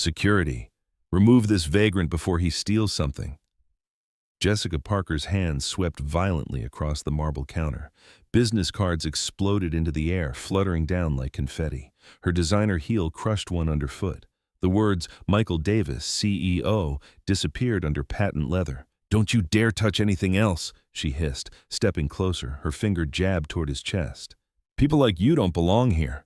Security. Remove this vagrant before he steals something. Jessica Parker's hands swept violently across the marble counter. Business cards exploded into the air, fluttering down like confetti. Her designer heel crushed one underfoot. The words, Michael Davis, CEO, disappeared under patent leather. "Don't you dare touch anything else," she hissed, stepping closer, her finger jabbed toward his chest. "People like you don't belong here."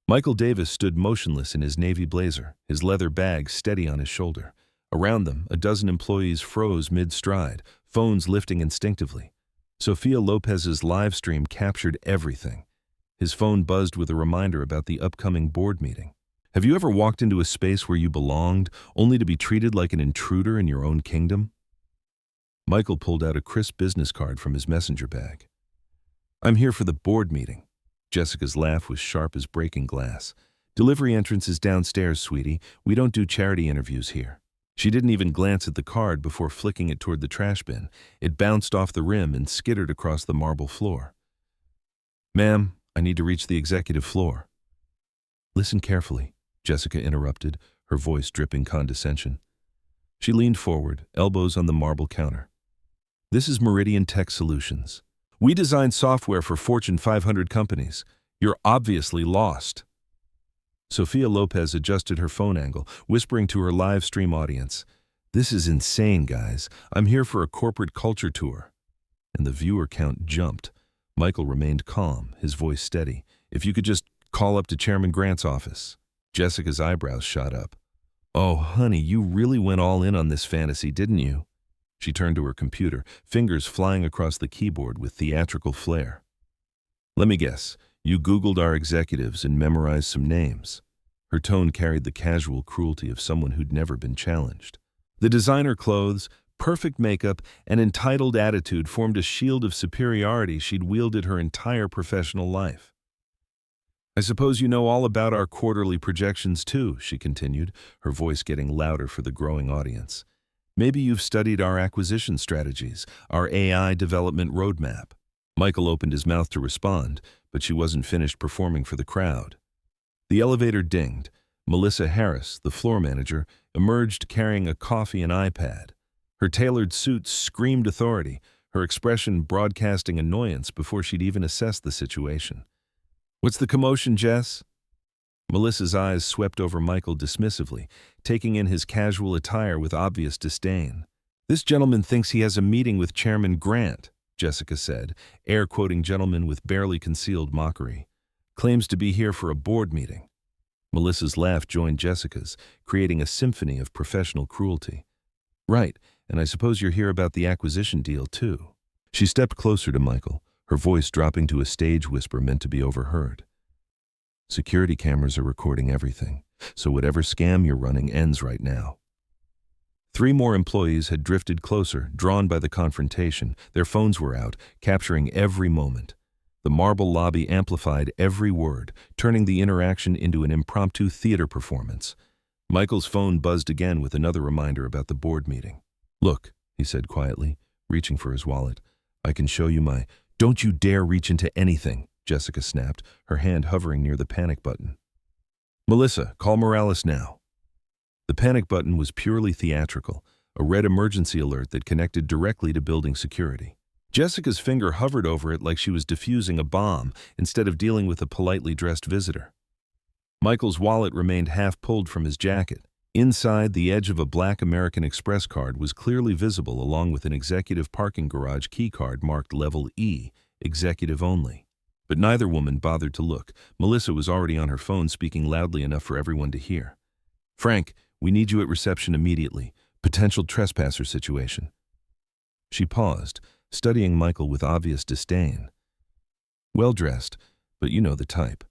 Michael Davis stood motionless in his navy blazer, his leather bag steady on his shoulder. Around them, a dozen employees froze mid-stride, phones lifting instinctively. Sofia Lopez's live stream captured everything. His phone buzzed with a reminder about the upcoming board meeting. Have you ever walked into a space where you belonged, only to be treated like an intruder in your own kingdom? Michael pulled out a crisp business card from his messenger bag. "I'm here for the board meeting." Jessica's laugh was sharp as breaking glass. "Delivery entrance is downstairs, sweetie. We don't do charity interviews here." She didn't even glance at the card before flicking it toward the trash bin. It bounced off the rim and skittered across the marble floor. "Ma'am, I need to reach the executive floor." "Listen carefully," Jessica interrupted, her voice dripping condescension. She leaned forward, elbows on the marble counter. "This is Meridian Tech Solutions. We design software for Fortune 500 companies. You're obviously lost." Sofia Lopez adjusted her phone angle, whispering to her live stream audience, "This is insane, guys. I'm here for a corporate culture tour." And the viewer count jumped. Michael remained calm, his voice steady. "If you could just call up to Chairman Grant's office." Jessica's eyebrows shot up. "Oh, honey, you really went all in on this fantasy, didn't you?" She turned to her computer, fingers flying across the keyboard with theatrical flair. "Let me guess. You Googled our executives and memorized some names." Her tone carried the casual cruelty of someone who'd never been challenged. The designer clothes, perfect makeup, and entitled attitude formed a shield of superiority she'd wielded her entire professional life. "I suppose you know all about our quarterly projections too," she continued, her voice getting louder for the growing audience. "Maybe you've studied our acquisition strategies, our AI development roadmap." Michael opened his mouth to respond, but she wasn't finished performing for the crowd. The elevator dinged. Melissa Harris, the floor manager, emerged carrying a coffee and iPad. Her tailored suit screamed authority, her expression broadcasting annoyance before she'd even assessed the situation. "What's the commotion, Jess?" Melissa's eyes swept over Michael dismissively, taking in his casual attire with obvious disdain. "This gentleman thinks he has a meeting with Chairman Grant," Jessica said, air-quoting gentleman with barely concealed mockery. "Claims to be here for a board meeting." Melissa's laugh joined Jessica's, creating a symphony of professional cruelty. "Right, and I suppose you're here about the acquisition deal, too." She stepped closer to Michael, her voice dropping to a stage whisper meant to be overheard. "Security cameras are recording everything, so whatever scam you're running ends right now." 3 more employees had drifted closer, drawn by the confrontation. Their phones were out, capturing every moment. The marble lobby amplified every word, turning the interaction into an impromptu theater performance. Michael's phone buzzed again with another reminder about the board meeting. "Look," he said quietly, reaching for his wallet. "I can show you my—" "Don't you dare reach into anything," Jessica snapped, her hand hovering near the panic button. "Melissa, call Morales now." The panic button was purely theatrical, a red emergency alert that connected directly to building security. Jessica's finger hovered over it like she was defusing a bomb instead of dealing with a politely dressed visitor. Michael's wallet remained half pulled from his jacket. Inside, the edge of a black American Express card was clearly visible along with an executive parking garage key card marked Level E, Executive Only. But neither woman bothered to look. Melissa was already on her phone speaking loudly enough for everyone to hear. "Frank, we need you at reception immediately. Potential trespasser situation." She paused, studying Michael with obvious disdain. Well-dressed, but you know the type.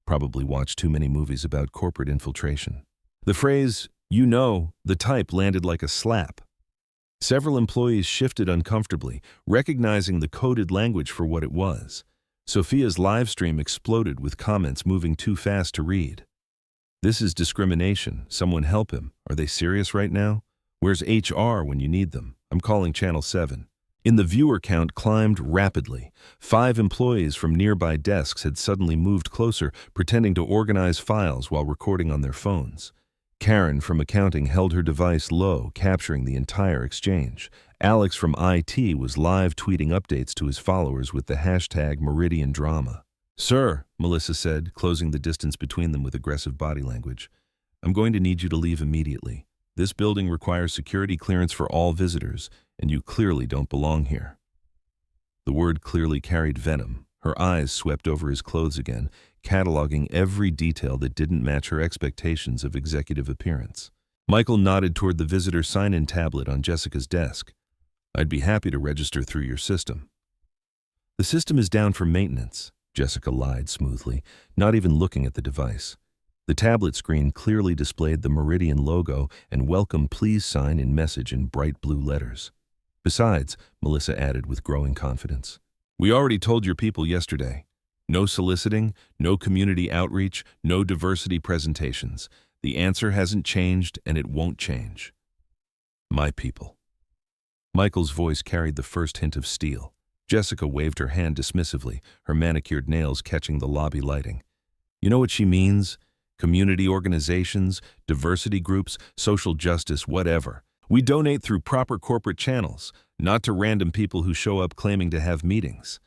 Probably watched too many movies about corporate infiltration. The phrase, "you know, the type," landed like a slap. Several employees shifted uncomfortably, recognizing the coded language for what it was. Sofia's live stream exploded with comments moving too fast to read. "This is discrimination. Someone help him. Are they serious right now? Where's HR when you need them? I'm calling Channel 7. The viewer count climbed rapidly. 5 employees from nearby desks had suddenly moved closer, pretending to organize files while recording on their phones. Karen from accounting held her device low, capturing the entire exchange. Alex from IT was live tweeting updates to his followers with the hashtag #MeridianDrama. "Sir," Melissa said, closing the distance between them with aggressive body language, "I'm going to need you to leave immediately. This building requires security clearance for all visitors, and you clearly don't belong here." The word clearly carried venom. Her eyes swept over his clothes again, cataloging every detail that didn't match her expectations of executive appearance. Michael nodded toward the visitor sign-in tablet on Jessica's desk. "I'd be happy to register through your system." "The system is down for maintenance," Jessica lied smoothly, not even looking at the device. The tablet screen clearly displayed the Meridian logo and "Welcome Please" sign in message in bright blue letters. "Besides," Melissa added with growing confidence, "we already told your people yesterday. No soliciting, no community outreach, no diversity presentations. The answer hasn't changed, and it won't change." "My people." Michael's voice carried the first hint of steel. Jessica waved her hand dismissively, her manicured nails catching the lobby lighting. "You know what she means? Community organizations, diversity groups, social justice, whatever. We donate through proper corporate channels, not to random people who show up claiming to have meetings."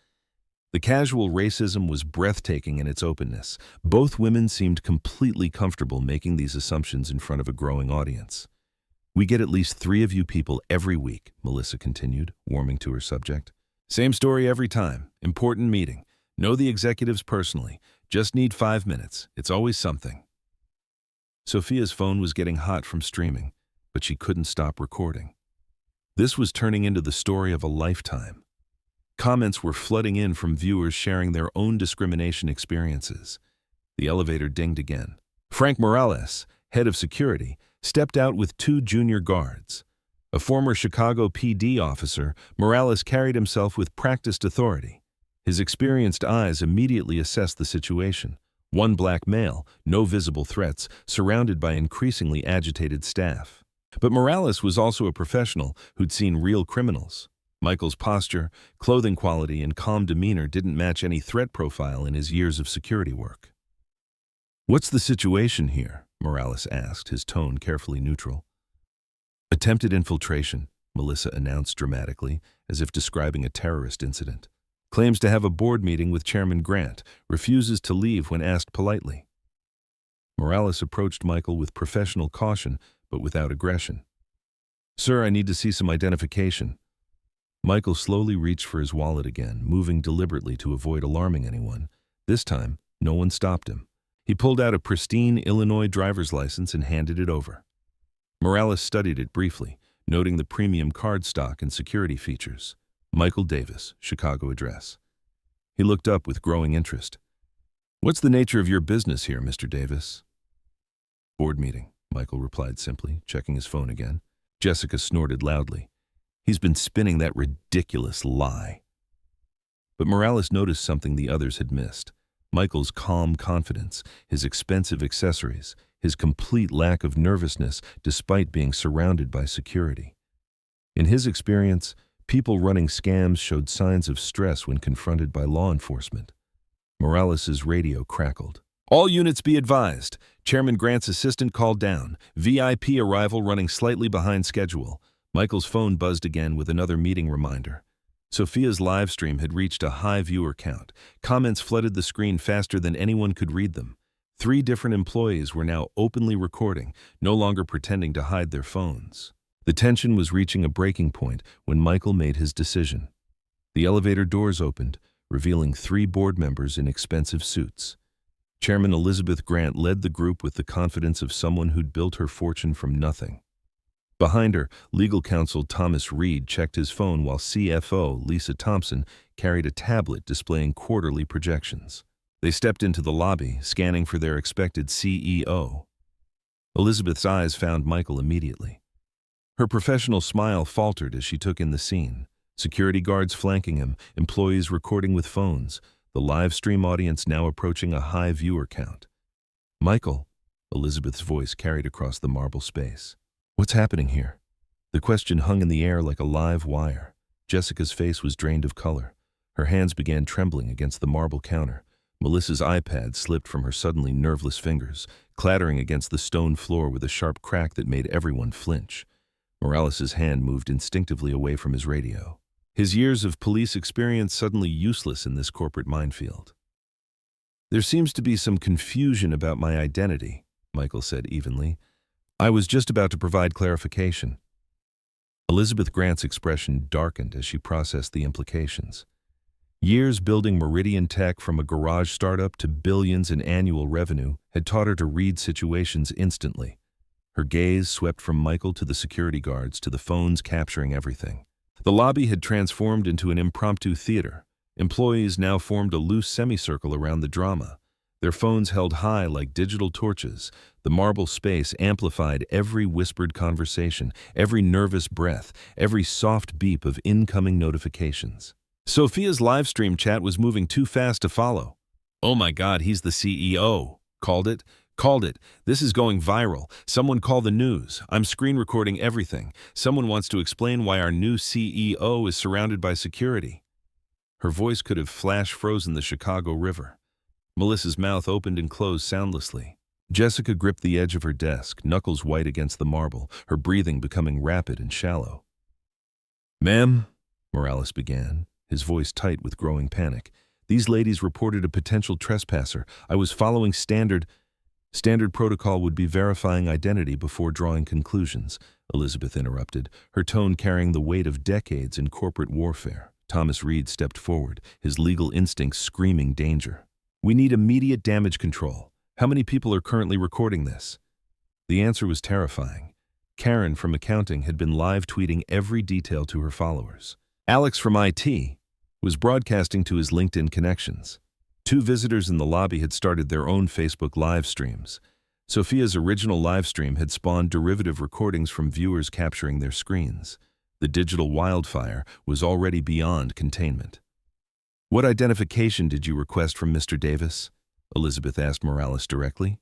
The casual racism was breathtaking in its openness. Both women seemed completely comfortable making these assumptions in front of a growing audience. "We get at least 3 of you people every week," Melissa continued, warming to her subject. "Same story every time. Important meeting. Know the executives personally. Just need 5 minutes. It's always something." Sophia's phone was getting hot from streaming, but she couldn't stop recording. This was turning into the story of a lifetime. Comments were flooding in from viewers sharing their own discrimination experiences. The elevator dinged again. Frank Morales, head of security, stepped out with 2 junior guards. A former Chicago PD officer, Morales carried himself with practiced authority. His experienced eyes immediately assessed the situation. One black male, no visible threats, surrounded by increasingly agitated staff. But Morales was also a professional who'd seen real criminals. Michael's posture, clothing quality, and calm demeanor didn't match any threat profile in his years of security work. "What's the situation here?" Morales asked, his tone carefully neutral. "Attempted infiltration," Melissa announced dramatically, as if describing a terrorist incident. "Claims to have a board meeting with Chairman Grant, refuses to leave when asked politely." Morales approached Michael with professional caution, but without aggression. "Sir, I need to see some identification." Michael slowly reached for his wallet again, moving deliberately to avoid alarming anyone. This time, no one stopped him. He pulled out a pristine Illinois driver's license and handed it over. Morales studied it briefly, noting the premium card stock and security features. Michael Davis, Chicago address. He looked up with growing interest. "What's the nature of your business here, Mr. Davis?" "Board meeting," Michael replied simply, checking his phone again. Jessica snorted loudly. He's been spinning that ridiculous lie. But Morales noticed something the others had missed. Michael's calm confidence, his expensive accessories, his complete lack of nervousness despite being surrounded by security. In his experience, people running scams showed signs of stress when confronted by law enforcement. Morales's radio crackled. "All units be advised. Chairman Grant's assistant called down. VIP arrival running slightly behind schedule." Michael's phone buzzed again with another meeting reminder. Sophia's live stream had reached a high viewer count. Comments flooded the screen faster than anyone could read them. 3 different employees were now openly recording, no longer pretending to hide their phones. The tension was reaching a breaking point when Michael made his decision. The elevator doors opened, revealing 3 board members in expensive suits. Chairman Elizabeth Grant led the group with the confidence of someone who'd built her fortune from nothing. Behind her, legal counsel Thomas Reed checked his phone while CFO Lisa Thompson carried a tablet displaying quarterly projections. They stepped into the lobby, scanning for their expected CEO. Elizabeth's eyes found Michael immediately. Her professional smile faltered as she took in the scene. Security guards flanking him, employees recording with phones, the live stream audience now approaching a high viewer count. "Michael," Elizabeth's voice carried across the marble space. "What's happening here?" The question hung in the air like a live wire. Jessica's face was drained of color. Her hands began trembling against the marble counter. Melissa's iPad slipped from her suddenly nerveless fingers, clattering against the stone floor with a sharp crack that made everyone flinch. Morales's hand moved instinctively away from his radio. His years of police experience suddenly useless in this corporate minefield. "There seems to be some confusion about my identity," Michael said evenly. "I was just about to provide clarification." Elizabeth Grant's expression darkened as she processed the implications. Years building Meridian Tech from a garage startup to billions in annual revenue had taught her to read situations instantly. Her gaze swept from Michael to the security guards to the phones capturing everything. The lobby had transformed into an impromptu theater. Employees now formed a loose semicircle around the drama. Their phones held high like digital torches. The marble space amplified every whispered conversation, every nervous breath, every soft beep of incoming notifications. Sophia's live stream chat was moving too fast to follow. "Oh my God, he's the CEO. Called it. Called it. This is going viral. Someone call the news. I'm screen recording everything. Someone wants to explain why our new CEO is surrounded by security." Her voice could have flash frozen the Chicago River. Melissa's mouth opened and closed soundlessly. Jessica gripped the edge of her desk, knuckles white against the marble, her breathing becoming rapid and shallow. "Ma'am," Morales began, his voice tight with growing panic, "these ladies reported a potential trespasser. I was following standard protocol would be verifying identity before drawing conclusions," Elizabeth interrupted, her tone carrying the weight of decades in corporate warfare. Thomas Reed stepped forward, his legal instincts screaming danger. "We need immediate damage control. How many people are currently recording this?" The answer was terrifying. Karen from accounting had been live tweeting every detail to her followers. Alex from IT was broadcasting to his LinkedIn connections. 2 visitors in the lobby had started their own Facebook live streams. Sophia's original live stream had spawned derivative recordings from viewers capturing their screens. The digital wildfire was already beyond containment. "What identification did you request from Mr. Davis?" Elizabeth asked Morales directly.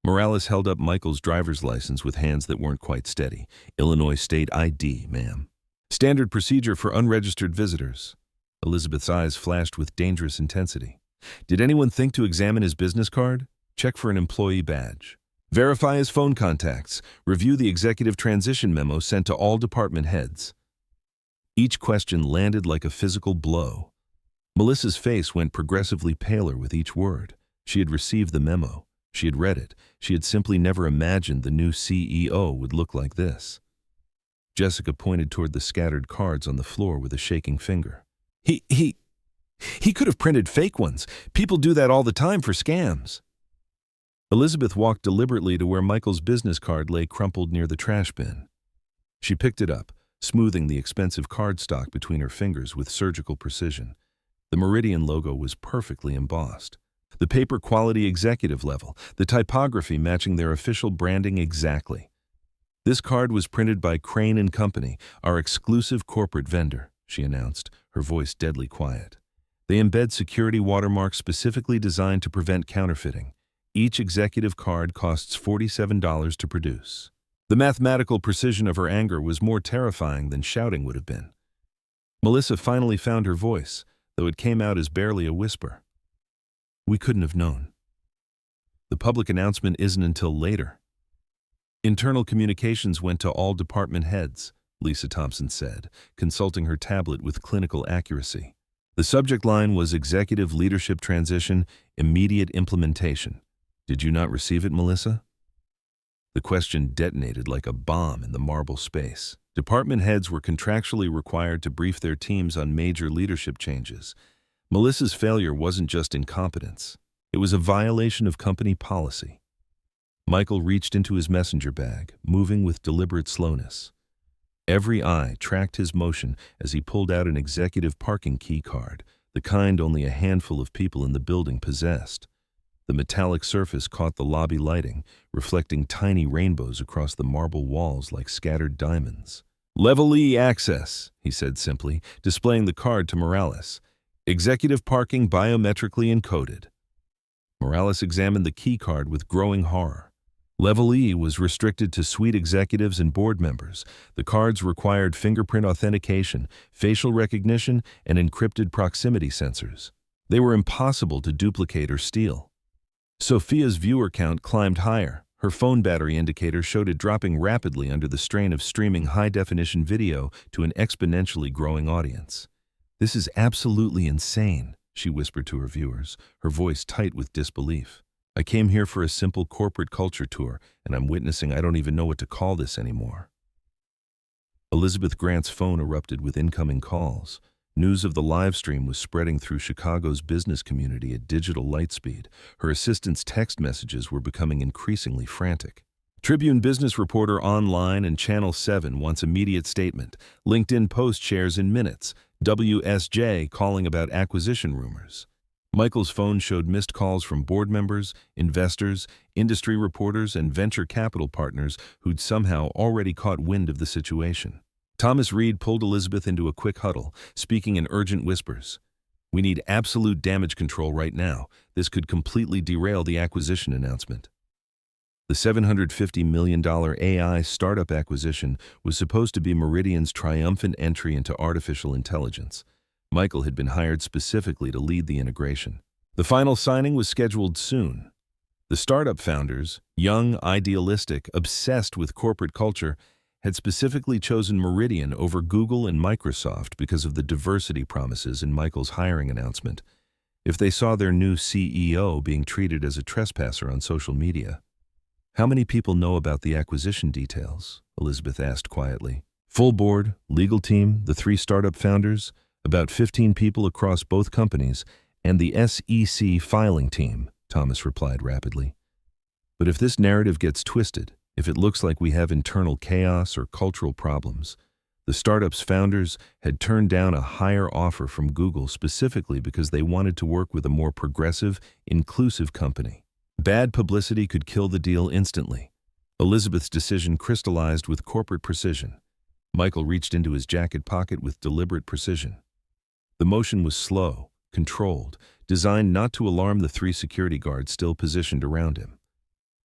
Morales held up Michael's driver's license with hands that weren't quite steady. "Illinois State ID, ma'am." "Standard procedure for unregistered visitors." Elizabeth's eyes flashed with dangerous intensity. "Did anyone think to examine his business card? Check for an employee badge. Verify his phone contacts. Review the executive transition memo sent to all department heads." Each question landed like a physical blow. Melissa's face went progressively paler with each word. She had received the memo. She had read it. She had simply never imagined the new CEO would look like this. Jessica pointed toward the scattered cards on the floor with a shaking finger. He could have printed fake ones. People do that all the time for scams." Elizabeth walked deliberately to where Michael's business card lay crumpled near the trash bin. She picked it up, smoothing the expensive cardstock between her fingers with surgical precision. The Meridian logo was perfectly embossed. The paper quality executive level, the typography matching their official branding exactly. "This card was printed by Crane & Company, our exclusive corporate vendor," she announced, her voice deadly quiet. "They embed security watermarks specifically designed to prevent counterfeiting. Each executive card costs $47 to produce." The mathematical precision of her anger was more terrifying than shouting would have been. Melissa finally found her voice, though it came out as barely a whisper. "We couldn't have known. The public announcement isn't until later." "Internal communications went to all department heads," Lisa Thompson said, consulting her tablet with clinical accuracy. "The subject line was Executive Leadership Transition, Immediate Implementation. Did you not receive it, Melissa?" The question detonated like a bomb in the marble space. Department heads were contractually required to brief their teams on major leadership changes. Melissa's failure wasn't just incompetence. It was a violation of company policy. Michael reached into his messenger bag, moving with deliberate slowness. Every eye tracked his motion as he pulled out an executive parking key card, the kind only a handful of people in the building possessed. The metallic surface caught the lobby lighting, reflecting tiny rainbows across the marble walls like scattered diamonds. "Level E access," he said simply, displaying the card to Morales. "Executive parking biometrically encoded." Morales examined the key card with growing horror. Level E was restricted to suite executives and board members. The cards required fingerprint authentication, facial recognition, and encrypted proximity sensors. They were impossible to duplicate or steal. Sophia's viewer count climbed higher. Her phone battery indicator showed it dropping rapidly under the strain of streaming high-definition video to an exponentially growing audience. "This is absolutely insane," she whispered to her viewers, her voice tight with disbelief. "I came here for a simple corporate culture tour, and I'm witnessing I don't even know what to call this anymore." Elizabeth Grant's phone erupted with incoming calls. News of the live stream was spreading through Chicago's business community at digital light speed. Her assistant's text messages were becoming increasingly frantic. Tribune business reporter online and Channel 7 wants immediate statement. LinkedIn post shares in minutes. WSJ calling about acquisition rumors. Michael's phone showed missed calls from board members, investors, industry reporters, and venture capital partners who'd somehow already caught wind of the situation. Thomas Reed pulled Elizabeth into a quick huddle, speaking in urgent whispers. "We need absolute damage control right now. This could completely derail the acquisition announcement." The $750 million AI startup acquisition was supposed to be Meridian's triumphant entry into artificial intelligence. Michael had been hired specifically to lead the integration. The final signing was scheduled soon. The startup founders, young, idealistic, obsessed with corporate culture, had specifically chosen Meridian over Google and Microsoft because of the diversity promises in Michael's hiring announcement. If they saw their new CEO being treated as a trespasser on social media. "How many people know about the acquisition details?" Elizabeth asked quietly. "Full board, legal team, the 3 startup founders, about 15 people across both companies, and the SEC filing team," Thomas replied rapidly. "But if this narrative gets twisted, if it looks like we have internal chaos or cultural problems," the startup's founders had turned down a higher offer from Google specifically because they wanted to work with a more progressive, inclusive company. Bad publicity could kill the deal instantly. Elizabeth's decision crystallized with corporate precision. Michael reached into his jacket pocket with deliberate precision. The motion was slow, controlled, designed not to alarm the 3 security guards still positioned around him.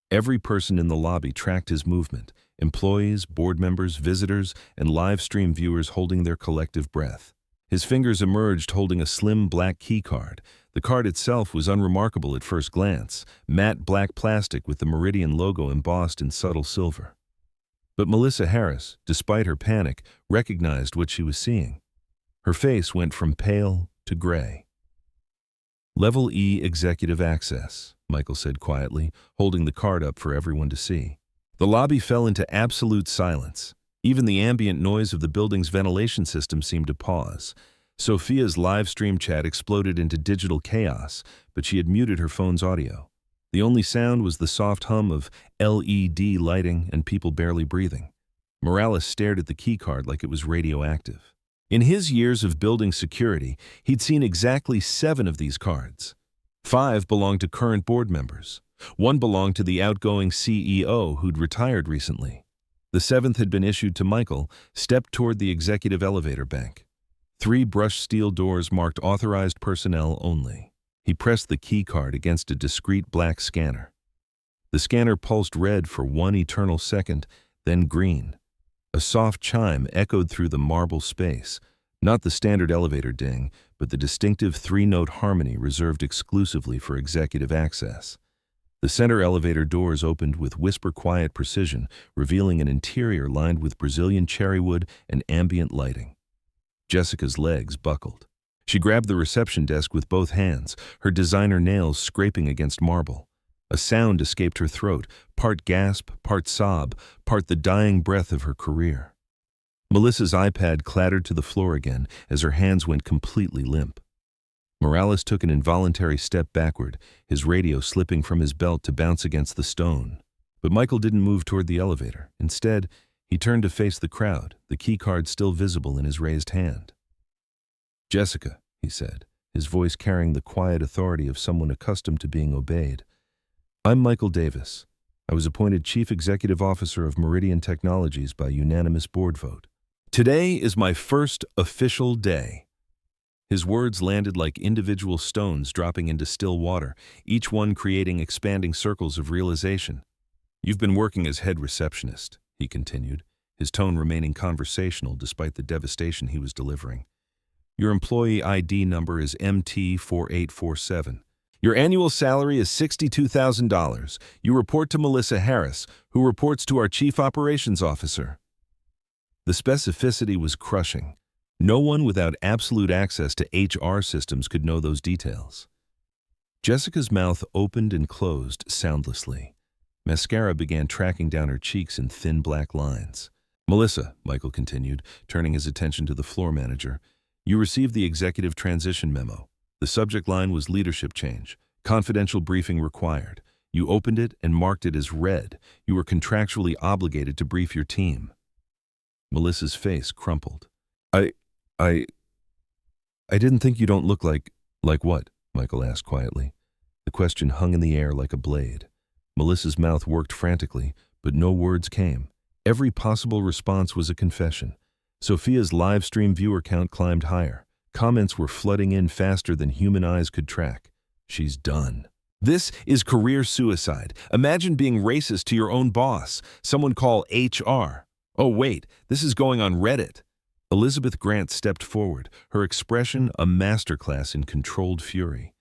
Every person in the lobby tracked his movement, employees, board members, visitors, and live stream viewers holding their collective breath. His fingers emerged holding a slim black key card. The card itself was unremarkable at first glance, matte black plastic with the Meridian logo embossed in subtle silver. But Melissa Harris, despite her panic, recognized what she was seeing. Her face went from pale to gray. "Level E executive access," Michael said quietly, holding the card up for everyone to see. The lobby fell into absolute silence. Even the ambient noise of the building's ventilation system seemed to pause. Sophia's live stream chat exploded into digital chaos, but she had muted her phone's audio. The only sound was the soft hum of LED lighting and people barely breathing. Morales stared at the keycard like it was radioactive. In his years of building security, he'd seen exactly 7 of these cards. 5 belonged to current board members. 1 belonged to the outgoing CEO who'd retired recently. The 7th had been issued to Michael, stepped toward the executive elevator bank. 3 brushed steel doors marked authorized personnel only. He pressed the key card against a discreet black scanner. The scanner pulsed red for 1 eternal second, then green. A soft chime echoed through the marble space, not the standard elevator ding, but the distinctive 3-note harmony reserved exclusively for executive access. The center elevator doors opened with whisper-quiet precision, revealing an interior lined with Brazilian cherrywood and ambient lighting. Jessica's legs buckled. She grabbed the reception desk with both hands, her designer nails scraping against marble. A sound escaped her throat, part gasp, part sob, part the dying breath of her career. Melissa's iPad clattered to the floor again as her hands went completely limp. Morales took an involuntary step backward, his radio slipping from his belt to bounce against the stone. But Michael didn't move toward the elevator. Instead, he turned to face the crowd, the keycard still visible in his raised hand. "Jessica," he said, his voice carrying the quiet authority of someone accustomed to being obeyed. "I'm Michael Davis. I was appointed Chief Executive Officer of Meridian Technologies by unanimous board vote. Today is my first official day." His words landed like individual stones dropping into still water, each one creating expanding circles of realization. "You've been working as head receptionist," he continued, his tone remaining conversational despite the devastation he was delivering. Your employee ID number is MT4847. Your annual salary is $62,000. You report to Melissa Harris, who reports to our Chief Operations Officer. The specificity was crushing. No one without absolute access to HR systems could know those details. Jessica's mouth opened and closed soundlessly. Mascara began tracking down her cheeks in thin black lines. Melissa, Michael continued, turning his attention to the floor manager, you received the executive transition memo. The subject line was leadership change. Confidential briefing required. You opened it and marked it as read. You were contractually obligated to brief your team. Melissa's face crumpled. I didn't think you don't look like what? Michael asked quietly. The question hung in the air like a blade. Melissa's mouth worked frantically, but no words came. Every possible response was a confession. Sophia's live stream viewer count climbed higher. Comments were flooding in faster than human eyes could track. She's done. This is career suicide. Imagine being racist to your own boss. Someone call HR. Oh wait, this is going on Reddit. Elizabeth Grant stepped forward, her expression a masterclass in controlled fury.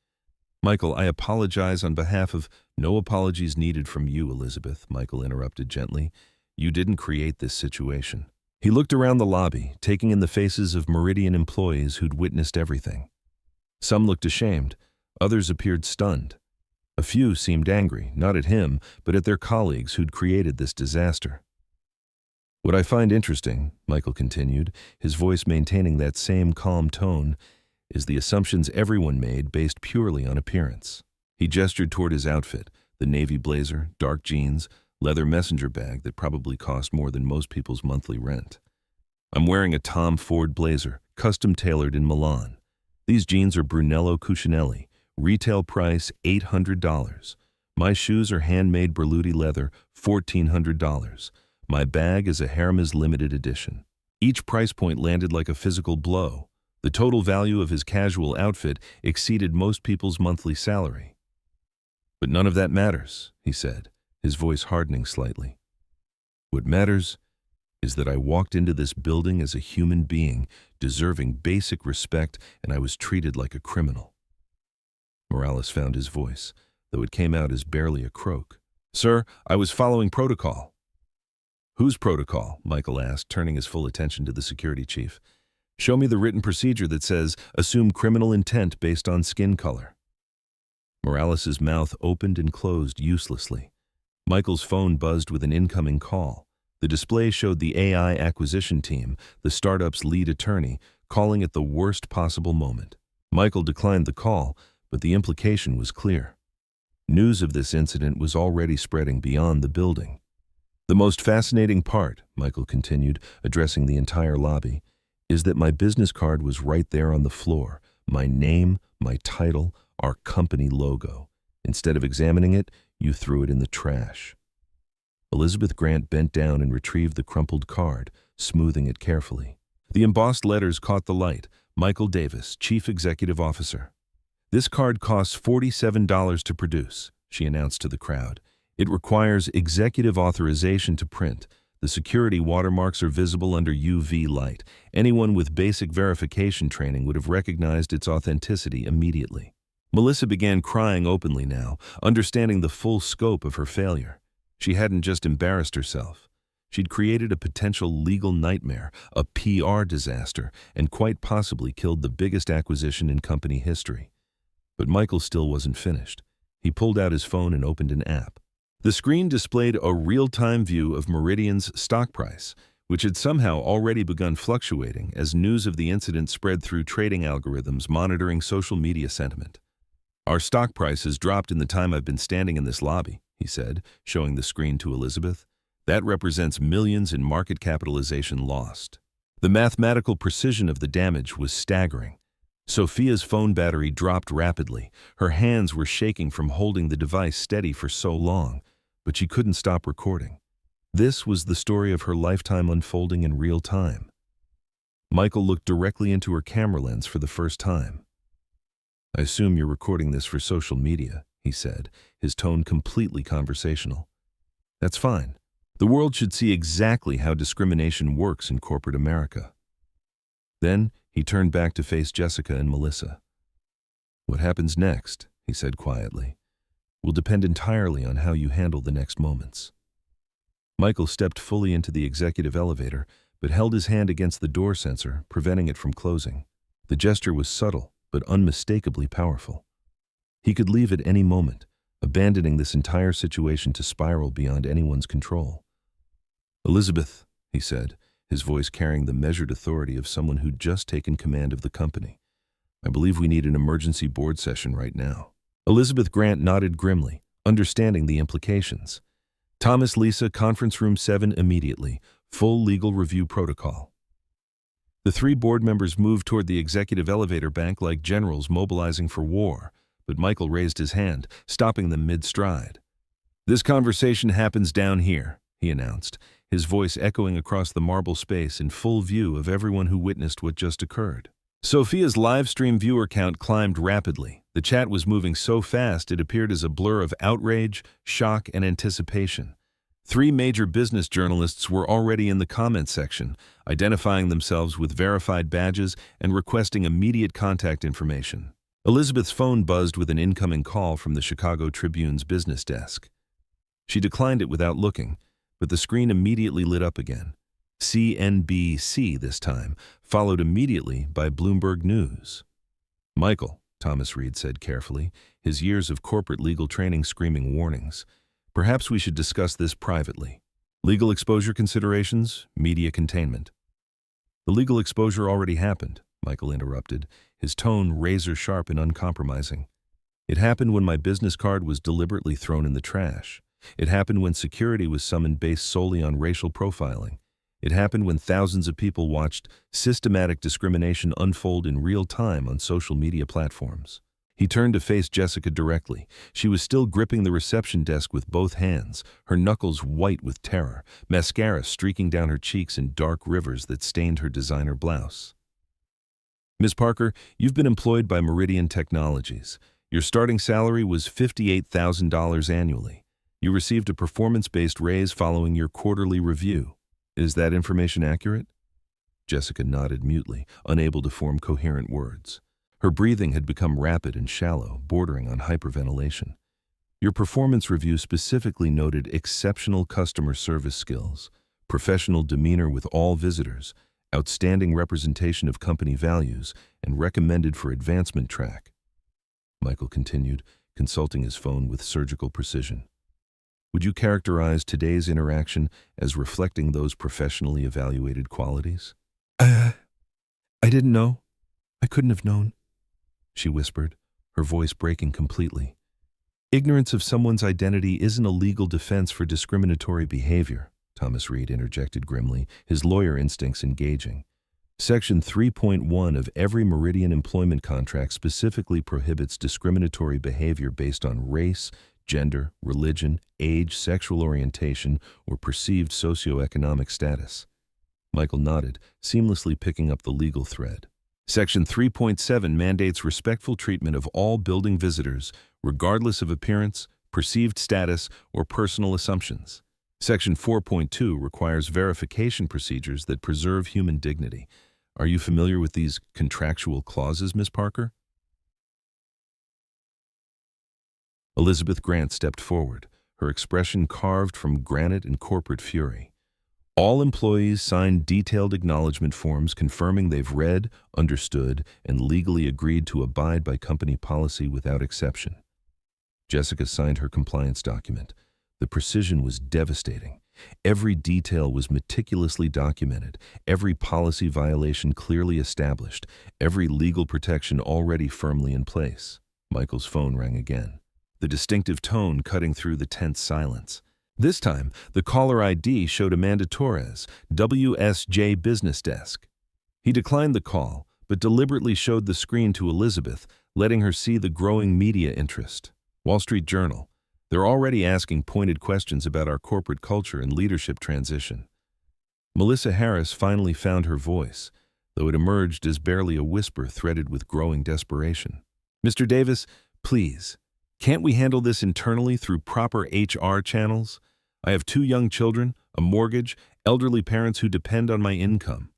Michael, I apologize on behalf of— No apologies needed from you, Elizabeth, Michael interrupted gently. You didn't create this situation. He looked around the lobby, taking in the faces of Meridian employees who'd witnessed everything. Some looked ashamed, others appeared stunned. A few seemed angry, not at him, but at their colleagues who'd created this disaster. What I find interesting, Michael continued, his voice maintaining that same calm tone, is the assumptions everyone made based purely on appearance. He gestured toward his outfit, the navy blazer, dark jeans, leather messenger bag that probably cost more than most people's monthly rent. I'm wearing a Tom Ford blazer, custom-tailored in Milan. These jeans are Brunello Cucinelli, retail price $800. My shoes are handmade Berluti leather, $1,400. My bag is a Hermes limited edition. Each price point landed like a physical blow. The total value of his casual outfit exceeded most people's monthly salary. But none of that matters, he said, his voice hardening slightly. What matters is that I walked into this building as a human being, deserving basic respect, and I was treated like a criminal. Morales found his voice, though it came out as barely a croak. Sir, I was following protocol. Whose protocol? Michael asked, turning his full attention to the security chief. Show me the written procedure that says, assume criminal intent based on skin color. Morales's mouth opened and closed uselessly. Michael's phone buzzed with an incoming call. The display showed the AI acquisition team, the startup's lead attorney, calling at the worst possible moment. Michael declined the call, but the implication was clear. News of this incident was already spreading beyond the building. The most fascinating part, Michael continued, addressing the entire lobby, is that my business card was right there on the floor. My name, my title, our company logo. Instead of examining it, you threw it in the trash. Elizabeth Grant bent down and retrieved the crumpled card, smoothing it carefully. The embossed letters caught the light. Michael Davis, Chief Executive Officer. This card costs $47 to produce, she announced to the crowd. It requires executive authorization to print. The security watermarks are visible under UV light. Anyone with basic verification training would have recognized its authenticity immediately. Melissa began crying openly now, understanding the full scope of her failure. She hadn't just embarrassed herself. She'd created a potential legal nightmare, a PR disaster, and quite possibly killed the biggest acquisition in company history. But Michael still wasn't finished. He pulled out his phone and opened an app. The screen displayed a real-time view of Meridian's stock price, which had somehow already begun fluctuating as news of the incident spread through trading algorithms monitoring social media sentiment. Our stock price has dropped in the time I've been standing in this lobby, he said, showing the screen to Elizabeth. That represents millions in market capitalization lost. The mathematical precision of the damage was staggering. Sophia's phone battery dropped rapidly. Her hands were shaking from holding the device steady for so long, but she couldn't stop recording. This was the story of her lifetime unfolding in real time. Michael looked directly into her camera lens for the first time. I assume you're recording this for social media, he said, his tone completely conversational. That's fine. The world should see exactly how discrimination works in corporate America. Then He turned back to face Jessica and Melissa. "What happens next," he said quietly, "will depend entirely on how you handle the next moments." Michael stepped fully into the executive elevator, but held his hand against the door sensor, preventing it from closing. The gesture was subtle, but unmistakably powerful. He could leave at any moment, abandoning this entire situation to spiral beyond anyone's control. "Elizabeth," he said, his voice carrying the measured authority of someone who'd just taken command of the company, "I believe we need an emergency board session right now." Elizabeth Grant nodded grimly, understanding the implications. "Thomas Lisa, conference room 7 immediately. Full legal review protocol." The three board members moved toward the executive elevator bank like generals mobilizing for war, but Michael raised his hand, stopping them mid-stride. "This conversation happens down here," he announced, his voice echoing across the marble space in full view of everyone who witnessed what just occurred. Sophia's live stream viewer count climbed rapidly. The chat was moving so fast it appeared as a blur of outrage, shock, and anticipation. 3 major business journalists were already in the comment section, identifying themselves with verified badges and requesting immediate contact information. Elizabeth's phone buzzed with an incoming call from the Chicago Tribune's business desk. She declined it without looking, but the screen immediately lit up again. CNBC this time, followed immediately by Bloomberg News. "Michael," Thomas Reed said carefully, his years of corporate legal training screaming warnings, "perhaps we should discuss this privately. Legal exposure considerations, media containment." "The legal exposure already happened," Michael interrupted, his tone razor-sharp and uncompromising. "It happened when my business card was deliberately thrown in the trash. It happened when security was summoned based solely on racial profiling. It happened when thousands of people watched systematic discrimination unfold in real time on social media platforms." He turned to face Jessica directly. She was still gripping the reception desk with both hands, her knuckles white with terror, mascara streaking down her cheeks in dark rivers that stained her designer blouse. "Ms. Parker, you've been employed by Meridian Technologies. Your starting salary was $58,000 annually. You received a performance-based raise following your quarterly review. Is that information accurate?" Jessica nodded mutely, unable to form coherent words. Her breathing had become rapid and shallow, bordering on hyperventilation. "Your performance review specifically noted exceptional customer service skills, professional demeanor with all visitors, outstanding representation of company values, and recommended for advancement track." Michael continued, consulting his phone with surgical precision. "Would you characterize today's interaction as reflecting those professionally evaluated qualities?" I didn't know. I couldn't have known," she whispered, her voice breaking completely. "Ignorance of someone's identity isn't a legal defense for discriminatory behavior," Thomas Reed interjected grimly, his lawyer instincts engaging. "Section 3.1 of every Meridian employment contract specifically prohibits discriminatory behavior based on race, gender, religion, age, sexual orientation, or perceived socioeconomic status." Michael nodded, seamlessly picking up the legal thread. "Section 3.7 mandates respectful treatment of all building visitors, regardless of appearance, perceived status, or personal assumptions. Section 4.2 requires verification procedures that preserve human dignity. Are you familiar with these contractual clauses, Ms. Parker?" Elizabeth Grant stepped forward, her expression carved from granite and corporate fury. "All employees sign detailed acknowledgement forms confirming they've read, understood, and legally agreed to abide by company policy without exception." Jessica signed her compliance document. The precision was devastating. Every detail was meticulously documented, every policy violation clearly established, every legal protection already firmly in place. Michael's phone rang again, the distinctive tone cutting through the tense silence. This time, the caller ID showed Amanda Torres, WSJ Business Desk. He declined the call, but deliberately showed the screen to Elizabeth, letting her see the growing media interest. Wall Street Journal. "They're already asking pointed questions about our corporate culture and leadership transition." Melissa Harris finally found her voice, though it emerged as barely a whisper threaded with growing desperation. "Mr. Davis, please, can't we handle this internally through proper HR channels? I have 2 young children, a mortgage, elderly parents who depend on my income."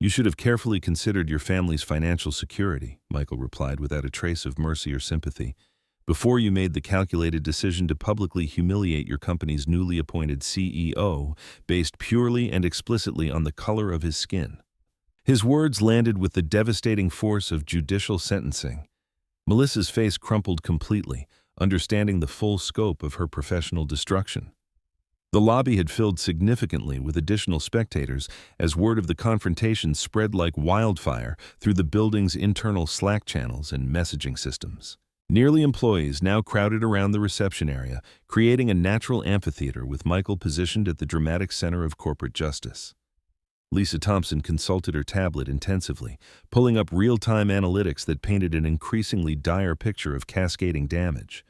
You should have carefully considered your family's financial security, Michael replied without a trace of mercy or sympathy, before you made the calculated decision to publicly humiliate your company's newly appointed CEO based purely and explicitly on the color of his skin. His words landed with the devastating force of judicial sentencing. Melissa's face crumpled completely, understanding the full scope of her professional destruction. The lobby had filled significantly with additional spectators as word of the confrontation spread like wildfire through the building's internal Slack channels and messaging systems. Nearly employees now crowded around the reception area, creating a natural amphitheater with Michael positioned at the dramatic center of corporate justice. Lisa Thompson consulted her tablet intensively, pulling up real-time analytics that painted an increasingly dire picture of cascading damage.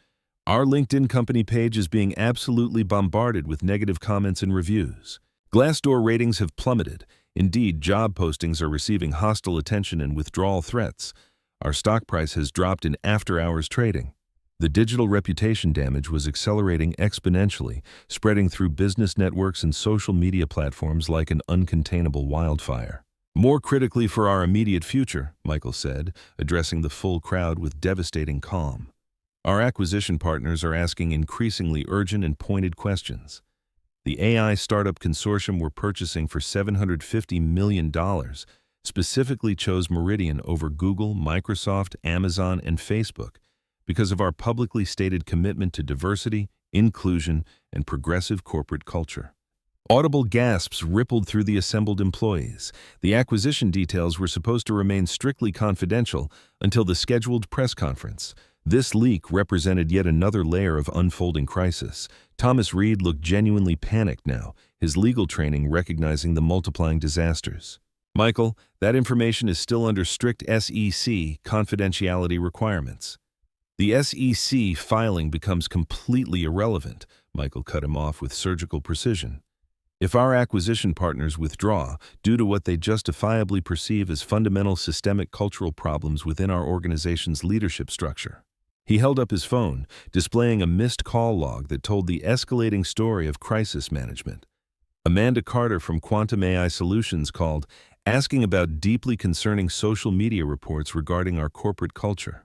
Our LinkedIn company page is being absolutely bombarded with negative comments and reviews. Glassdoor ratings have plummeted. Indeed, job postings are receiving hostile attention and withdrawal threats. Our stock price has dropped in after-hours trading. The digital reputation damage was accelerating exponentially, spreading through business networks and social media platforms like an uncontainable wildfire. More critically for our immediate future, Michael said, addressing the full crowd with devastating calm. Our acquisition partners are asking increasingly urgent and pointed questions. The AI startup consortium we're purchasing for $750 million specifically chose Meridian over Google, Microsoft, Amazon, and Facebook because of our publicly stated commitment to diversity, inclusion, and progressive corporate culture. Audible gasps rippled through the assembled employees. The acquisition details were supposed to remain strictly confidential until the scheduled press conference. This leak represented yet another layer of unfolding crisis. Thomas Reed looked genuinely panicked now, his legal training recognizing the multiplying disasters. Michael, that information is still under strict SEC confidentiality requirements. The SEC filing becomes completely irrelevant, Michael cut him off with surgical precision. If our acquisition partners withdraw due to what they justifiably perceive as fundamental systemic cultural problems within our organization's leadership structure. He held up his phone, displaying a missed call log that told the escalating story of crisis management. Amanda Carter from Quantum AI Solutions called, asking about deeply concerning social media reports regarding our corporate culture.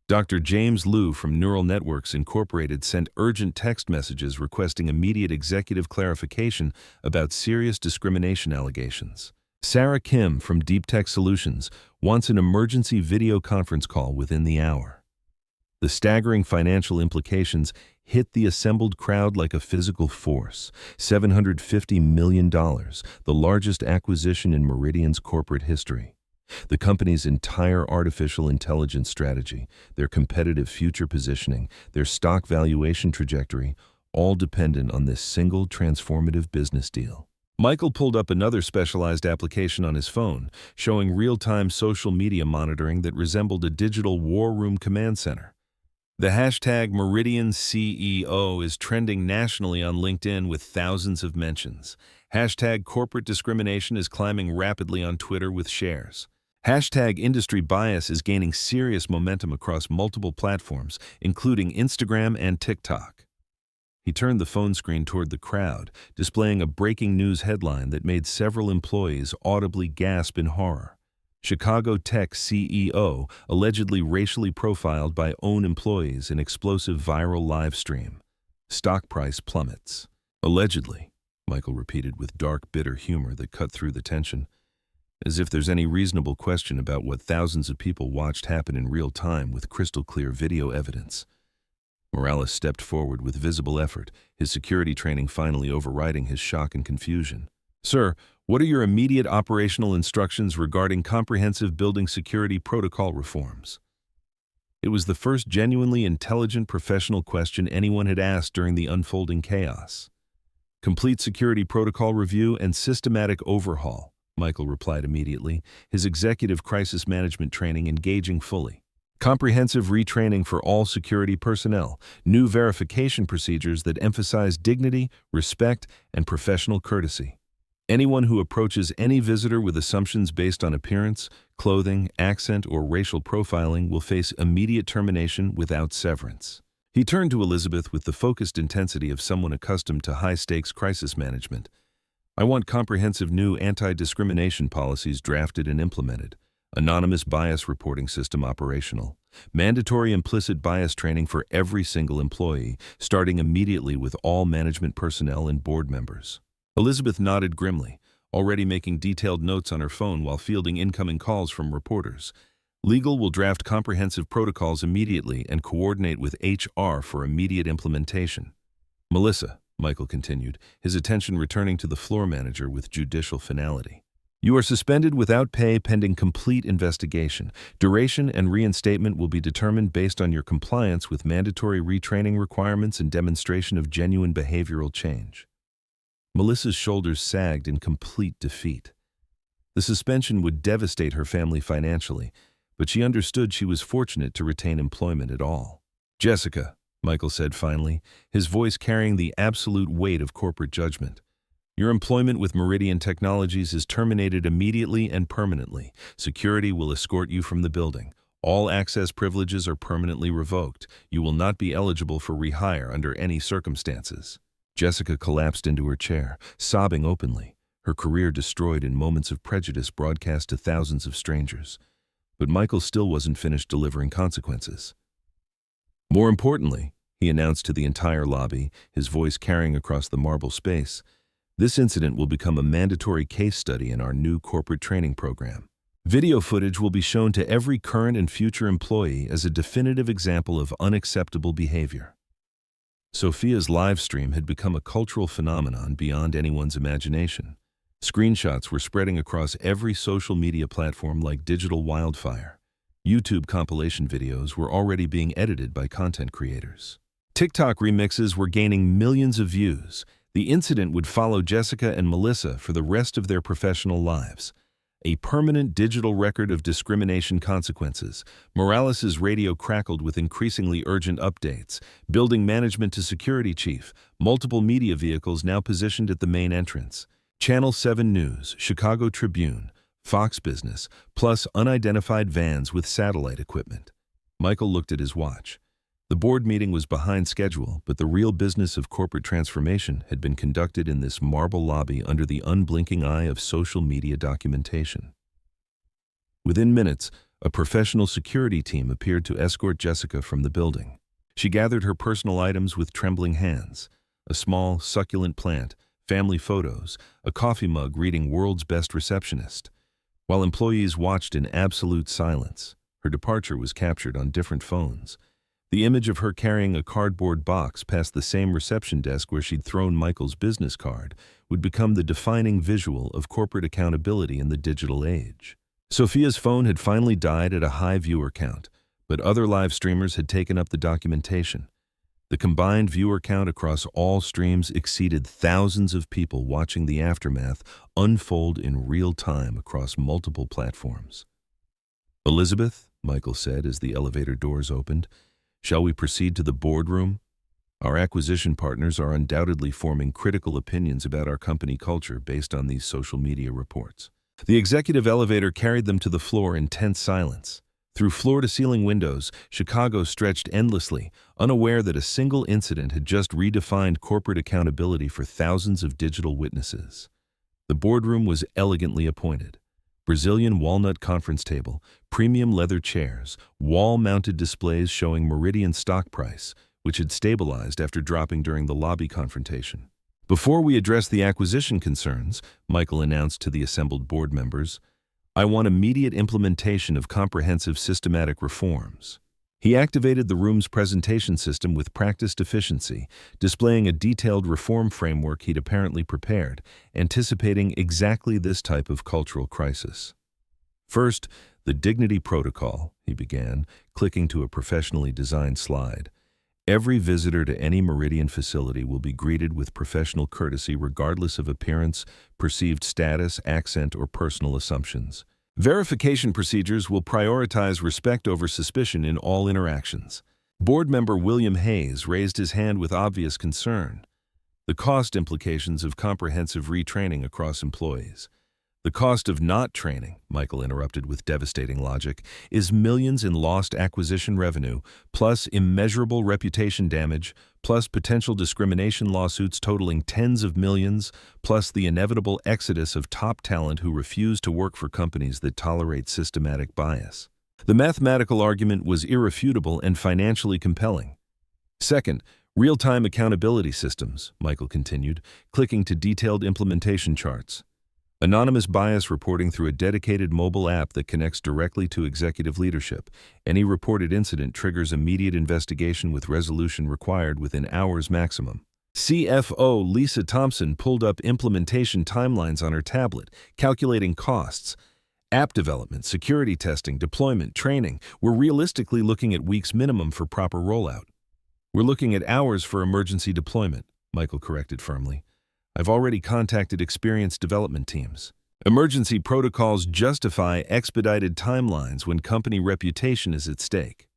Dr. James Liu from Neural Networks Incorporated sent urgent text messages requesting immediate executive clarification about serious discrimination allegations. Sarah Kim from Deep Tech Solutions wants an emergency video conference call within the hour. The staggering financial implications hit the assembled crowd like a physical force. $750 million, the largest acquisition in Meridian's corporate history. The company's entire artificial intelligence strategy, their competitive future positioning, their stock valuation trajectory, all dependent on this single transformative business deal. Michael pulled up another specialized application on his phone, showing real-time social media monitoring that resembled a digital war room command center. The hashtag #MeridianCEO is trending nationally on LinkedIn with thousands of mentions. Hashtag corporate discrimination is climbing rapidly on Twitter with shares. Hashtag industry bias is gaining serious momentum across multiple platforms, including Instagram and TikTok. He turned the phone screen toward the crowd, displaying a breaking news headline that made several employees audibly gasp in horror. Chicago Tech CEO allegedly racially profiled by own employees in explosive viral live stream. Stock price plummets. Allegedly, Michael repeated with dark, bitter humor that cut through the tension. As if there's any reasonable question about what thousands of people watched happen in real time with crystal-clear video evidence. Morales stepped forward with visible effort, his security training finally overriding his shock and confusion. Sir, what are your immediate operational instructions regarding comprehensive building security protocol reforms? It was the first genuinely intelligent professional question anyone had asked during the unfolding chaos. Complete security protocol review and systematic overhaul, Michael replied immediately, his executive crisis management training engaging fully. Comprehensive retraining for all security personnel, new verification procedures that emphasize dignity, respect, and professional courtesy. Anyone who approaches any visitor with assumptions based on appearance, clothing, accent, or racial profiling will face immediate termination without severance. He turned to Elizabeth with the focused intensity of someone accustomed to high-stakes crisis management. I want comprehensive new anti-discrimination policies drafted and implemented, anonymous bias reporting system operational, mandatory implicit bias training for every single employee, starting immediately with all management personnel and board members. Elizabeth nodded grimly, already making detailed notes on her phone while fielding incoming calls from reporters. Legal will draft comprehensive protocols immediately and coordinate with HR for immediate implementation. Melissa, Michael continued, his attention returning to the floor manager with judicial finality. You are suspended without pay pending complete investigation. Duration and reinstatement will be determined based on your compliance with mandatory retraining requirements and demonstration of genuine behavioral change. Melissa's shoulders sagged in complete defeat. The suspension would devastate her family financially, but she understood she was fortunate to retain employment at all. Jessica, Michael said finally, his voice carrying the absolute weight of corporate judgment. Your employment with Meridian Technologies is terminated immediately and permanently. Security will escort you from the building. All access privileges are permanently revoked. You will not be eligible for rehire under any circumstances. Jessica collapsed into her chair, sobbing openly, her career destroyed in moments of prejudice broadcast to thousands of strangers. But Michael still wasn't finished delivering consequences. More importantly, he announced to the entire lobby, his voice carrying across the marble space, this incident will become a mandatory case study in our new corporate training program. Video footage will be shown to every current and future employee as a definitive example of unacceptable behavior. Sophia's live stream had become a cultural phenomenon beyond anyone's imagination. Screenshots were spreading across every social media platform like digital wildfire. YouTube compilation videos were already being edited by content creators. TikTok remixes were gaining millions of views. The incident would follow Jessica and Melissa for the rest of their professional lives. A permanent digital record of discrimination consequences. Morales' radio crackled with increasingly urgent updates. Building management to security chief. Multiple media vehicles now positioned at the main entrance. Channel 7 News, Chicago Tribune, Fox Business, plus unidentified vans with satellite equipment. Michael looked at his watch. The board meeting was behind schedule, but the real business of corporate transformation had been conducted in this marble lobby under the unblinking eye of social media documentation. Within minutes, a professional security team appeared to escort Jessica from the building. She gathered her personal items with trembling hands, a small, succulent plant, family photos, a coffee mug reading "World's Best Receptionist." While employees watched in absolute silence, her departure was captured on different phones. The image of her carrying a cardboard box past the same reception desk where she'd thrown Michael's business card would become the defining visual of corporate accountability in the digital age. Sophia's phone had finally died at a high viewer count, but other live streamers had taken up the documentation. The combined viewer count across all streams exceeded thousands of people watching the aftermath unfold in real time across multiple platforms. Elizabeth, Michael said as the elevator doors opened, shall we proceed to the boardroom? Our acquisition partners are undoubtedly forming critical opinions about our company culture based on these social media reports. The executive elevator carried them to the floor in tense silence. Through floor-to-ceiling windows, Chicago stretched endlessly, unaware that a single incident had just redefined corporate accountability for thousands of digital witnesses. The boardroom was elegantly appointed. Brazilian walnut conference table, premium leather chairs, wall-mounted displays showing Meridian stock price, which had stabilized after dropping during the lobby confrontation. Before we address the acquisition concerns, Michael announced to the assembled board members, I want immediate implementation of comprehensive systematic reforms. He activated the room's presentation system with practiced efficiency, displaying a detailed reform framework he'd apparently prepared, anticipating exactly this type of cultural crisis. First, the Dignity Protocol, he began, clicking to a professionally designed slide. Every visitor to any Meridian facility will be greeted with professional courtesy regardless of appearance, perceived status, accent, or personal assumptions. Verification procedures will prioritize respect over suspicion in all interactions. Board member William Hayes raised his hand with obvious concern. The cost implications of comprehensive retraining across employees. The cost of not training, Michael interrupted with devastating logic, is millions in lost acquisition revenue, plus immeasurable reputation damage, plus potential discrimination lawsuits totaling tens of millions, plus the inevitable exodus of top talent who refuse to work for companies that tolerate systematic bias. The mathematical argument was irrefutable and financially compelling. Second, real-time accountability systems, Michael continued, clicking to detailed implementation charts. Anonymous bias reporting through a dedicated mobile app that connects directly to executive leadership. Any reported incident triggers immediate investigation with resolution required within hours maximum. CFO Lisa Thompson pulled up implementation timelines on her tablet, calculating costs. App development, security testing, deployment, training. We're realistically looking at weeks minimum for proper rollout. We're looking at hours for emergency deployment, Michael corrected firmly. I've already contacted experienced development teams. Emergency protocols justify expedited timelines when company reputation is at stake.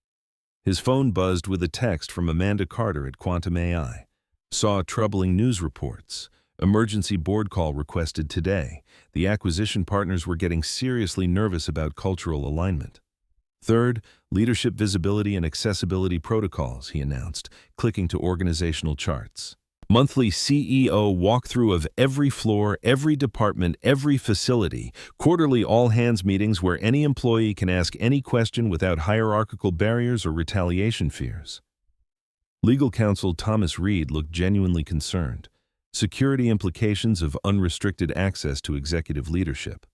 His phone buzzed with a text from Amanda Carter at Quantum AI. Saw troubling news reports. Emergency board call requested today. The acquisition partners were getting seriously nervous about cultural alignment. Third, leadership visibility and accessibility protocols, he announced, clicking to organizational charts. Monthly CEO walkthrough of every floor, every department, every facility. Quarterly all-hands meetings where any employee can ask any question without hierarchical barriers or retaliation fears. Legal counsel Thomas Reed looked genuinely concerned. Security implications of unrestricted access to executive leadership.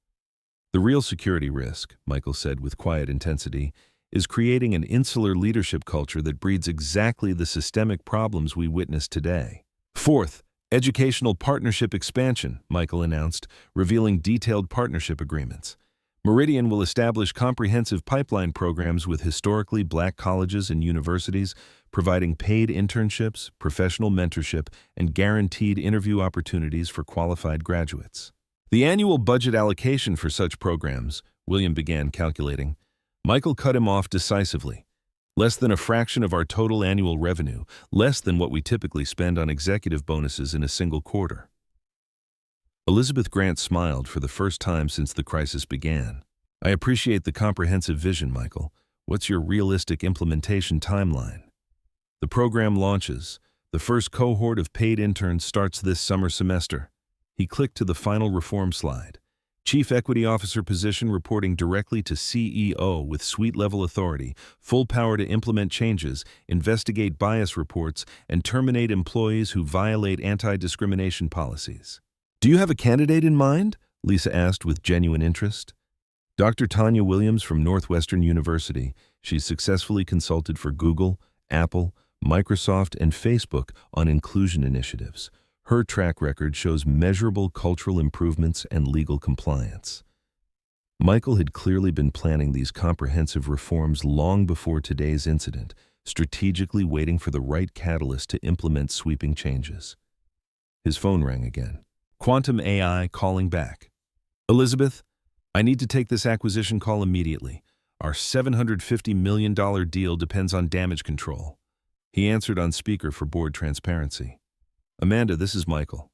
The real security risk, Michael said with quiet intensity, is creating an insular leadership culture that breeds exactly the systemic problems we witness today. Fourth, educational partnership expansion, Michael announced, revealing detailed partnership agreements. Meridian will establish comprehensive pipeline programs with historically Black colleges and universities, providing paid internships, professional mentorship, and guaranteed interview opportunities for qualified graduates. The annual budget allocation for such programs, William began calculating. Michael cut him off decisively. Less than a fraction of our total annual revenue, less than what we typically spend on executive bonuses in a single quarter. Elizabeth Grant smiled for the first time since the crisis began. I appreciate the comprehensive vision, Michael. What's your realistic implementation timeline? The program launches. The first cohort of paid interns starts this summer semester. He clicked to the final reform slide. Chief Equity Officer position reporting directly to CEO with suite-level authority, full power to implement changes, investigate bias reports, and terminate employees who violate anti-discrimination policies. Do you have a candidate in mind? Lisa asked with genuine interest. Dr. Tanya Williams from Northwestern University. She's successfully consulted for Google, Apple, Microsoft, and Facebook on inclusion initiatives. Her track record shows measurable cultural improvements and legal compliance. Michael had clearly been planning these comprehensive reforms long before today's incident, strategically waiting for the right catalyst to implement sweeping changes. His phone rang again. Quantum AI calling back. Elizabeth, I need to take this acquisition call immediately. Our $750 million deal depends on damage control. He answered on speaker for board transparency. Amanda, this is Michael.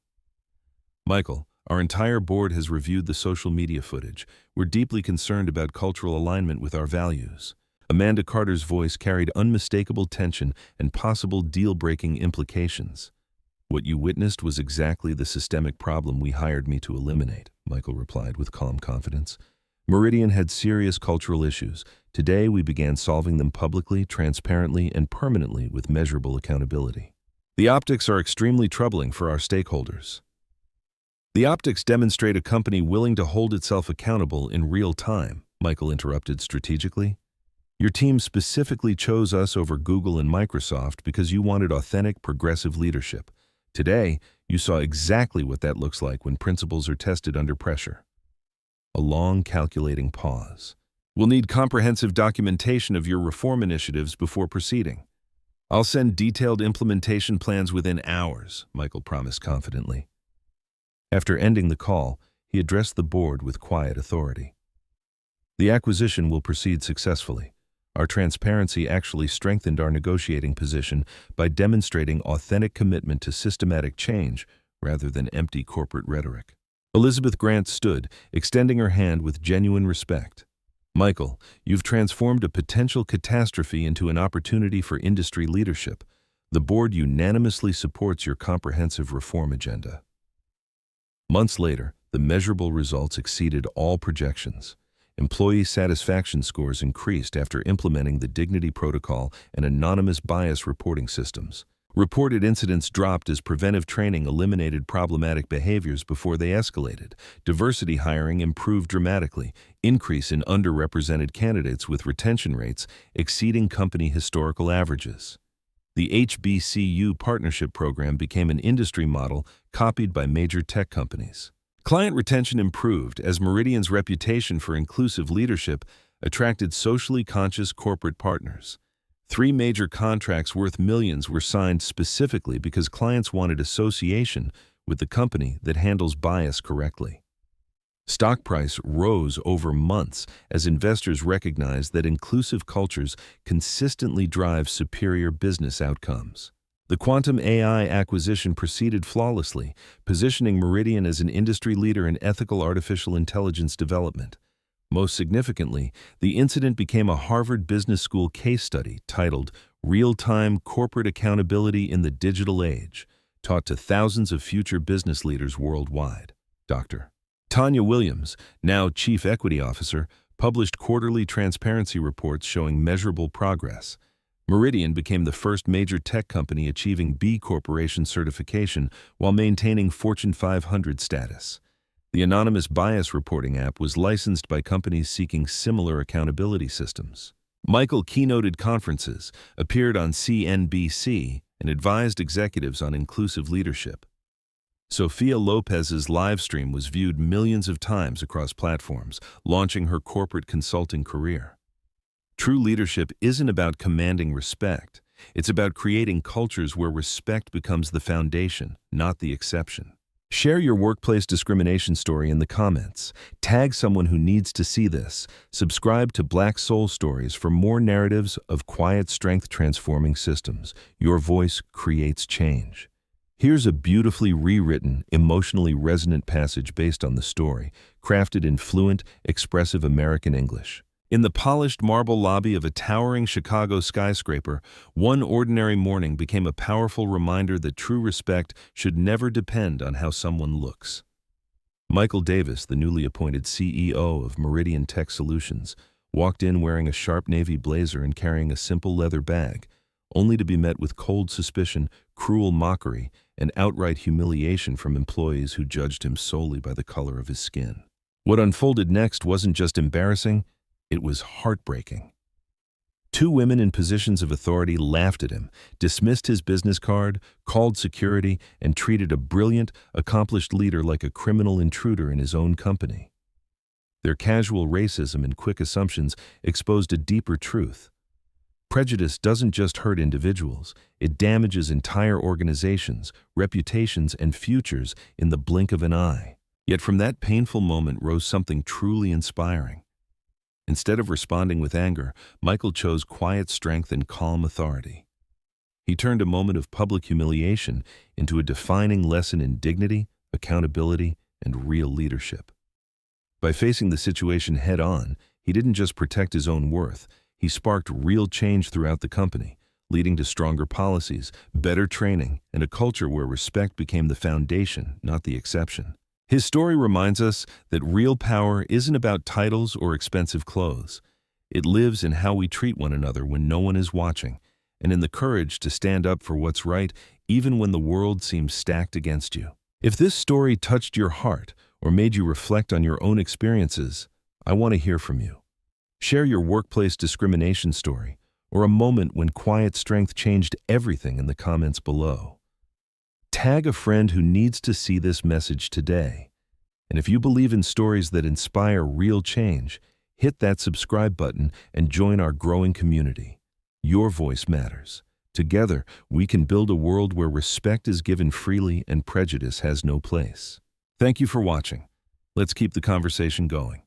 Michael, our entire board has reviewed the social media footage. We're deeply concerned about cultural alignment with our values. Amanda Carter's voice carried unmistakable tension and possible deal-breaking implications. What you witnessed was exactly the systemic problem we hired me to eliminate, Michael replied with calm confidence. Meridian had serious cultural issues. Today we began solving them publicly, transparently, and permanently with measurable accountability. The optics are extremely troubling for our stakeholders. The optics demonstrate a company willing to hold itself accountable in real time, Michael interrupted strategically. Your team specifically chose us over Google and Microsoft because you wanted authentic, progressive leadership. Today, you saw exactly what that looks like when principles are tested under pressure. A long, calculating pause. We'll need comprehensive documentation of your reform initiatives before proceeding. I'll send detailed implementation plans within hours, Michael promised confidently. After ending the call, he addressed the board with quiet authority. The acquisition will proceed successfully. Our transparency actually strengthened our negotiating position by demonstrating authentic commitment to systematic change rather than empty corporate rhetoric. Elizabeth Grant stood, extending her hand with genuine respect. Michael, you've transformed a potential catastrophe into an opportunity for industry leadership. The board unanimously supports your comprehensive reform agenda. Months later, the measurable results exceeded all projections. Employee satisfaction scores increased after implementing the Dignity Protocol and anonymous bias reporting systems. Reported incidents dropped as preventive training eliminated problematic behaviors before they escalated. Diversity hiring improved dramatically, increase in underrepresented candidates with retention rates exceeding company historical averages. The HBCU partnership program became an industry model copied by major tech companies. Client retention improved as Meridian's reputation for inclusive leadership attracted socially conscious corporate partners. 3 major contracts worth millions were signed specifically because clients wanted association with the company that handles bias correctly. Stock price rose over months as investors recognized that inclusive cultures consistently drive superior business outcomes. The quantum AI acquisition proceeded flawlessly, positioning Meridian as an industry leader in ethical artificial intelligence development. Most significantly, the incident became a Harvard Business School case study titled Real-Time Corporate Accountability in the Digital Age, taught to thousands of future business leaders worldwide. Dr. Tanya Williams, now Chief Equity Officer, published quarterly transparency reports showing measurable progress. Meridian became the first major tech company achieving B Corporation certification while maintaining Fortune 500 status. The anonymous bias reporting app was licensed by companies seeking similar accountability systems. Michael keynoted conferences, appeared on CNBC, and advised executives on inclusive leadership. Sofia Lopez's live stream was viewed millions of times across platforms, launching her corporate consulting career. True leadership isn't about commanding respect. It's about creating cultures where respect becomes the foundation, not the exception. Share your workplace discrimination story in the comments. Tag someone who needs to see this. Subscribe to Black Soul Stories for more narratives of quiet strength transforming systems. Your voice creates change. Here's a beautifully rewritten, emotionally resonant passage based on the story, crafted in fluent, expressive American English. In the polished marble lobby of a towering Chicago skyscraper, one ordinary morning became a powerful reminder that true respect should never depend on how someone looks. Michael Davis, the newly appointed CEO of Meridian Tech Solutions, walked in wearing a sharp navy blazer and carrying a simple leather bag, only to be met with cold suspicion, cruel mockery, and outright humiliation from employees who judged him solely by the color of his skin. What unfolded next wasn't just embarrassing, it was heartbreaking. 2 women in positions of authority laughed at him, dismissed his business card, called security, and treated a brilliant, accomplished leader like a criminal intruder in his own company. Their casual racism and quick assumptions exposed a deeper truth. Prejudice doesn't just hurt individuals, it damages entire organizations, reputations, and futures in the blink of an eye. Yet from that painful moment rose something truly inspiring. Instead of responding with anger, Michael chose quiet strength and calm authority. He turned a moment of public humiliation into a defining lesson in dignity, accountability, and real leadership. By facing the situation head-on, he didn't just protect his own worth, he sparked real change throughout the company, leading to stronger policies, better training, and a culture where respect became the foundation, not the exception. His story reminds us that real power isn't about titles or expensive clothes. It lives in how we treat one another when no one is watching, and in the courage to stand up for what's right, even when the world seems stacked against you. If this story touched your heart or made you reflect on your own experiences, I want to hear from you. Share your workplace discrimination story or a moment when quiet strength changed everything in the comments below. Tag a friend who needs to see this message today. And if you believe in stories that inspire real change, hit that subscribe button and join our growing community. Your voice matters. Together, we can build a world where respect is given freely and prejudice has no place. Thank you for watching. Let's keep the conversation going.